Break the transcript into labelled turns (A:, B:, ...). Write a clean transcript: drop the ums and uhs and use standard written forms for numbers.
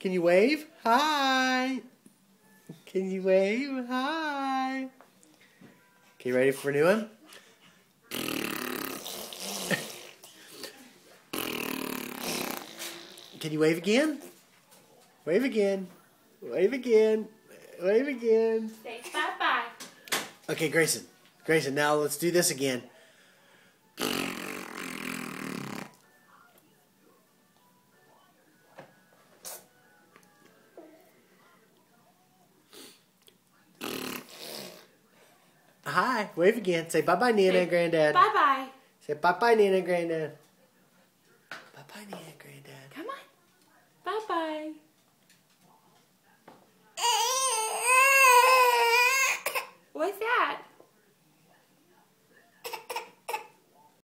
A: Can you wave? Hi. Can you wave? Hi. Okay, you ready for a new one? Can you wave again? Wave again. Wave again. Wave again.
B: Say bye-bye.
A: Okay, Grayson. Grayson, now let's do this again. Hi. Wave again. Say bye-bye, Nina and Granddad.
B: Bye-bye.
A: Say bye-bye, Nina and Granddad. Bye-bye, Nina and Granddad.
B: Come on. Bye-bye. What's that?